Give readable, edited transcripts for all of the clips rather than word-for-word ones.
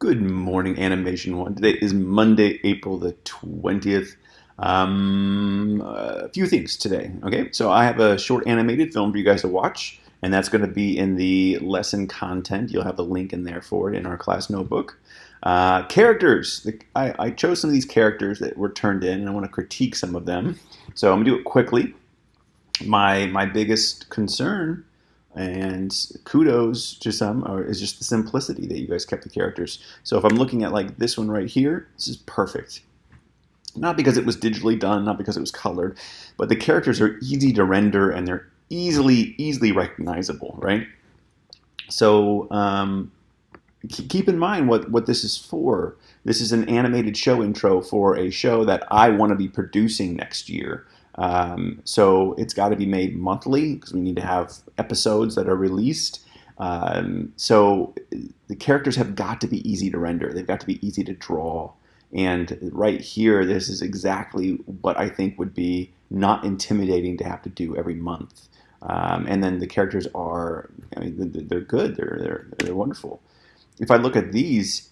Good morning, Animation One. Today is Monday, April the 20th. A few things today. Okay, so I have a short animated film for you guys to watch, and that's going to be in the lesson content. You'll have the link in there for it in our class notebook. Characters. I chose some of these characters that were turned in, and I want to critique some of them. So I'm going to do it quickly. My biggest concern and kudos to some is just the simplicity that you guys kept the characters. So if I'm looking at like this one right here, this is perfect. Not because it was digitally done, not because it was colored, but the characters are easy to render and they're easily recognizable, right? So keep in mind what this is for. This is an animated show intro for a show that I want to be producing next year. So it's got to be made monthly because we need to have episodes that are released. So the characters have got to be easy to render. They've got to be easy to draw. And right here, this is exactly what I think would be not intimidating to have to do every month. And then the characters are, I mean, they're good. They're wonderful. If I look at these,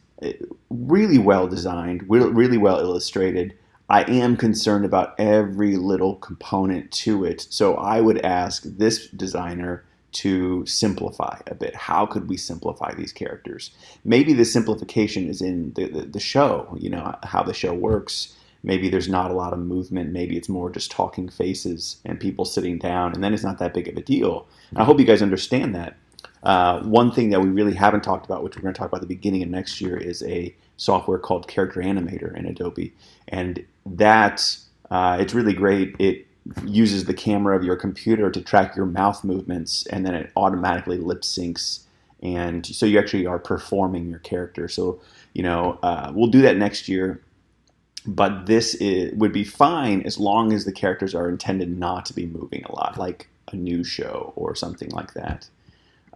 really well designed, really well illustrated. I am concerned about every little component to it. So I would ask this designer to simplify a bit. How could we simplify these characters? Maybe the simplification is in the show, you know, how the show works. Maybe there's not a lot of movement. Maybe it's more just talking faces and people sitting down, and then it's not that big of a deal. And I hope you guys understand that. One thing that we really haven't talked about, which we're going to talk about at the beginning of next year, is a software called Character Animator in Adobe. And that, it's really great. It uses the camera of your computer to track your mouth movements, and then it automatically lip syncs. And so you actually are performing your character. So, you know, we'll do that next year. But would be fine as long as the characters are intended not to be moving a lot, like a news show or something like that.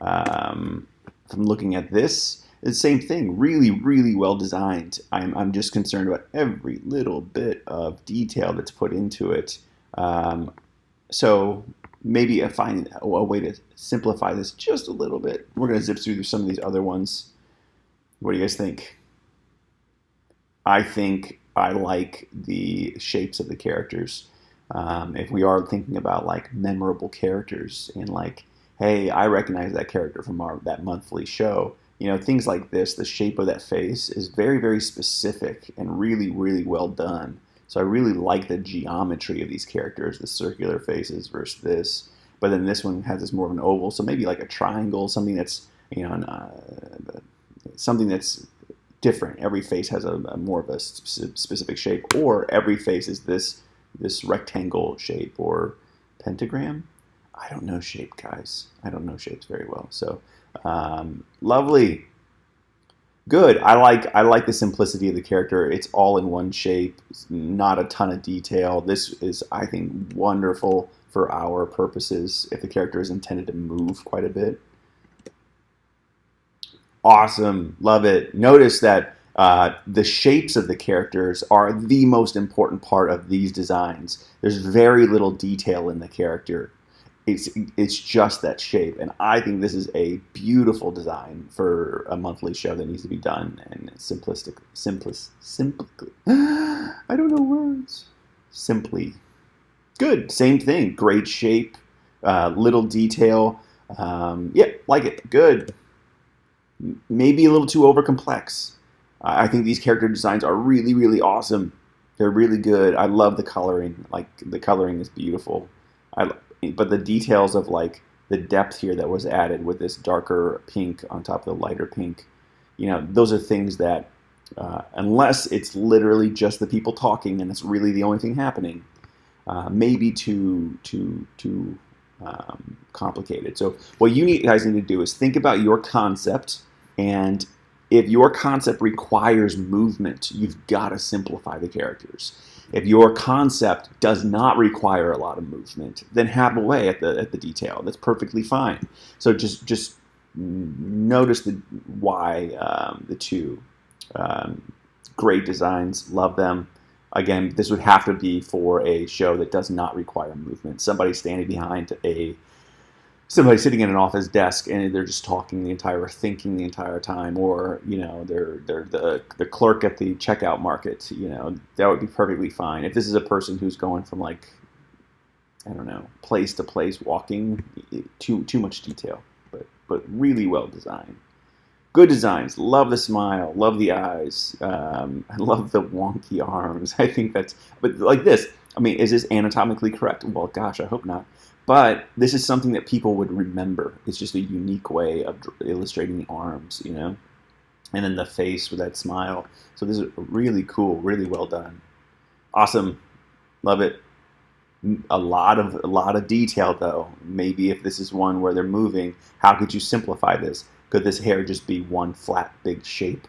If I'm looking at this, it's the same thing. Really well designed. I'm just concerned about every little bit of detail that's put into it. So maybe find a way to simplify this just a little bit. We're going to zip through some of these other ones. What do you guys think? I think I like the shapes of the characters. If we are thinking about like memorable characters and like, hey, I recognize that character from that monthly show. You know, things like this, the shape of that face is very specific and really well done. So I really like the geometry of these characters, the circular faces versus this. But then this one has this more of an oval, so maybe like a triangle, something that's, you know, something that's different. Every face has a more of a specific shape, or every face is this rectangle shape or pentagram. I don't know shape, guys. I don't know shapes very well. So lovely, good. I like the simplicity of the character. It's all in one shape. It's not a ton of detail. This is, I think, wonderful for our purposes. If the character is intended to move quite a bit, awesome, love it. Notice that the shapes of the characters are the most important part of these designs. There's very little detail in the character. It's just that shape, and I think this is a beautiful design for a monthly show that needs to be done and simplistic. I don't know words. Simply good. Same thing. Great shape, little detail. Yeah, like it. Good. Maybe a little too over complex. I think these character designs are really awesome. They're really good. I love the coloring. Like the coloring is beautiful. But the details of like the depth here that was added with this darker pink on top of the lighter pink, you know, those are things that unless it's literally just the people talking and it's really the only thing happening, maybe too complicated. So what you guys need to do is think about your concept, and if your concept requires movement, you've got to simplify the characters. If your concept does not require a lot of movement, then have a way at the detail. That's perfectly fine. So just notice the two. Great designs, love them. Again, this would have to be for a show that does not require movement. Somebody standing behind a somebody sitting at an office desk and they're just talking the entire, or thinking the entire time, or they're the clerk at the checkout market. That would be perfectly fine. If this is a person who's going from like, I don't know, place to place, walking, too much detail, but really well designed. Good designs. Love the smile. Love the eyes. I love the wonky arms. I think that's, but like this. I mean, is this anatomically correct? Well, gosh, I hope not. But this is something that people would remember. It's just a unique way of illustrating the arms, and then the face with that smile. So this is really cool, really well done. Awesome. Love it. A lot of detail though. Maybe if this is one where they're moving, how could you simplify this? Could this hair just be one flat big shape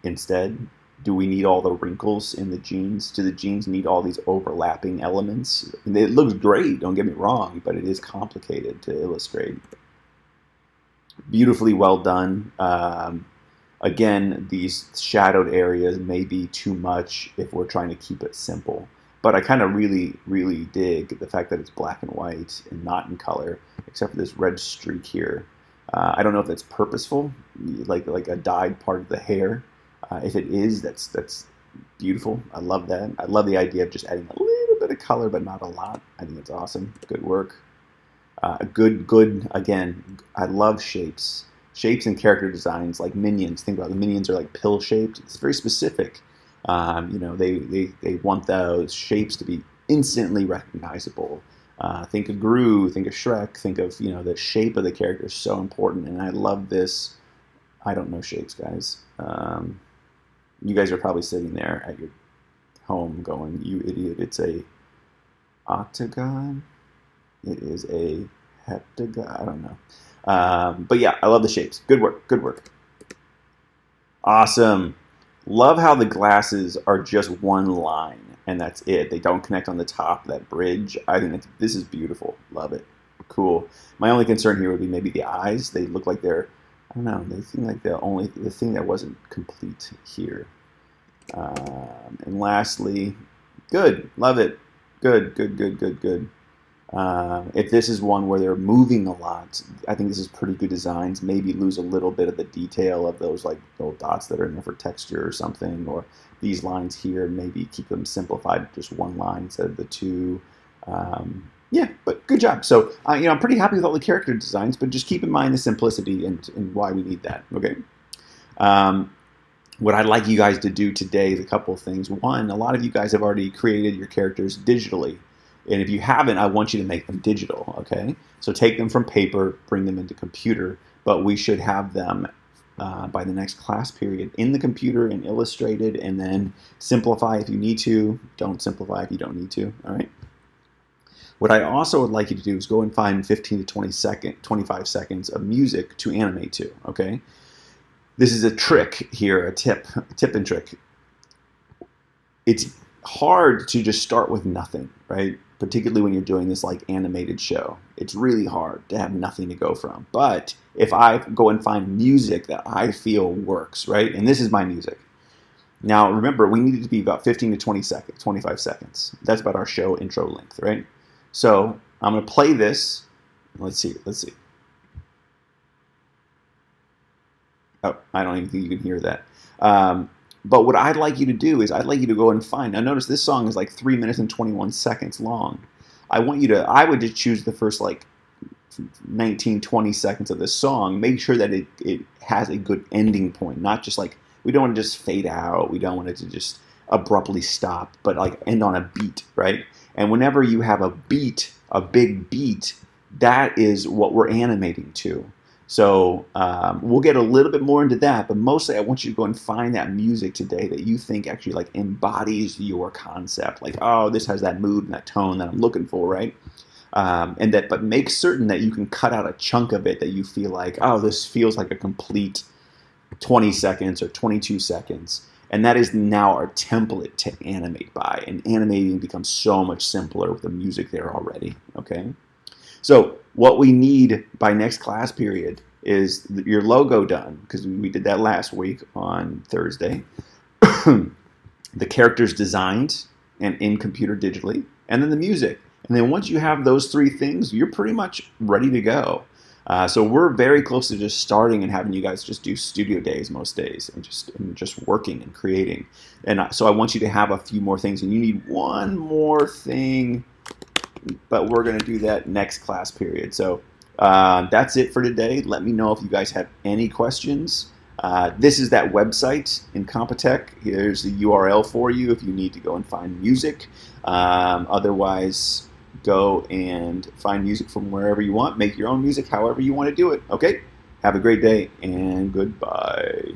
instead? Do we need all the wrinkles in the jeans? Do the jeans need all these overlapping elements? It looks great, don't get me wrong, but it is complicated to illustrate. Beautifully well done. Again, these shadowed areas may be too much if we're trying to keep it simple. But I kind of really, really dig the fact that it's black and white and not in color, except for this red streak here. I don't know if that's purposeful, like a dyed part of the hair. If it is, that's beautiful. I love that. I love the idea of just adding a little bit of color, but not a lot. I think it's awesome. Good work. Good. Again, I love shapes. Shapes and character designs, like minions. Think about it. The minions are like pill shaped. It's very specific. They want those shapes to be instantly recognizable. Think of Gru, think of Shrek, think of, the shape of the character is so important. And I love this. I don't know shapes, guys. You guys are probably sitting there at your home going, you idiot, it's a octagon. It is a heptagon. I don't know. But yeah, I love the shapes. Good work. Good work. Awesome. Love how the glasses are just one line, and that's it. They don't connect on the top, that bridge. I think this is beautiful. Love it. Cool. My only concern here would be maybe the eyes. They look like they're, I don't know, they seem like the thing that wasn't complete here. And lastly, good. Love it. Good. If this is one where they're moving a lot, I think this is pretty good designs. Maybe lose a little bit of the detail of those like little dots that are in there for texture or something, or these lines here, maybe keep them simplified to just one line instead of the two. Yeah, but good job. So, I'm pretty happy with all the character designs, but just keep in mind the simplicity and why we need that, okay? What I'd like you guys to do today is a couple of things. One, a lot of you guys have already created your characters digitally. And if you haven't, I want you to make them digital, okay? So take them from paper, bring them into computer, but we should have them by the next class period in the computer and illustrated, and then simplify if you need to. Don't simplify if you don't need to, all right? What I also would like you to do is go and find 15 to 25 seconds of music to animate to, okay? This is a trick here, a tip and trick. It's hard to just start with nothing, right? Particularly when you're doing this like animated show. It's really hard to have nothing to go from. But if I go and find music that I feel works, right? And this is my music. Now, remember, we need it to be about 15 to 25 seconds. That's about our show intro length, right? So I'm going to play this. Let's see. Oh, I don't even think you can hear that. But what I'd like you to do is I'd like you to go and find. Now notice this song is like 3 minutes and 21 seconds long. I would just choose the first like 19, 20 seconds of this song. Make sure that it has a good ending point. Not just like, we don't want to just fade out. We don't want it to just abruptly stop, but like end on a beat, right? And whenever you have a beat, a big beat, that is what we're animating to. So we'll get a little bit more into that, but mostly I want you to go and find that music today that you think actually like embodies your concept. Like, oh, this has that mood and that tone that I'm looking for, right? But make certain that you can cut out a chunk of it that you feel like, oh, this feels like a complete 20 seconds or 22 seconds. And that is now our template to animate by. And animating becomes so much simpler with the music there already, okay? So what we need by next class period is your logo done, because we did that last week on Thursday. The characters designed and in computer digitally, and then the music. And then once you have those three things, you're pretty much ready to go. So we're very close to just starting and having you guys just do studio days most days and just working and creating. And so I want you to have a few more things, and you need one more thing, but we're going to do that next class period. So that's it for today. Let me know if you guys have any questions. This is that website Incompetech. Here's the URL for you if you need to go and find music. Otherwise, go and find music from wherever you want. Make your own music however you want to do it. Okay? Have a great day and goodbye.